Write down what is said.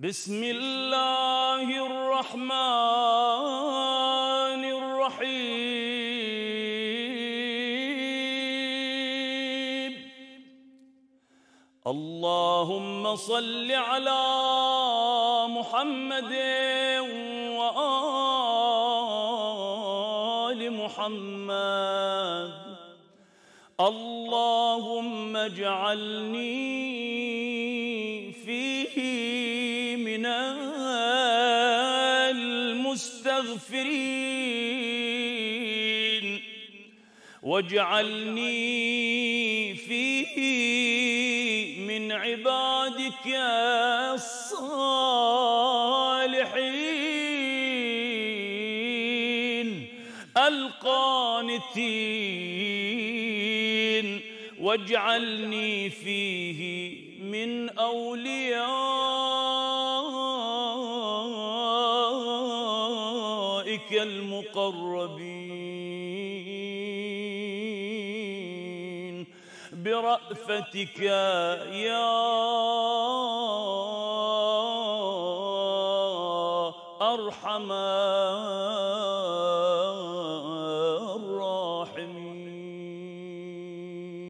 بسم الله الرحمن الرحيم. اللهم صل على محمد وآل محمد. اللهم اجعلني فيه من المستغفرين، واجعلني فيه من عبادك الصالحين القانتين، واجعلني فيه من أوليائك المقربين برأفتك يا أرحم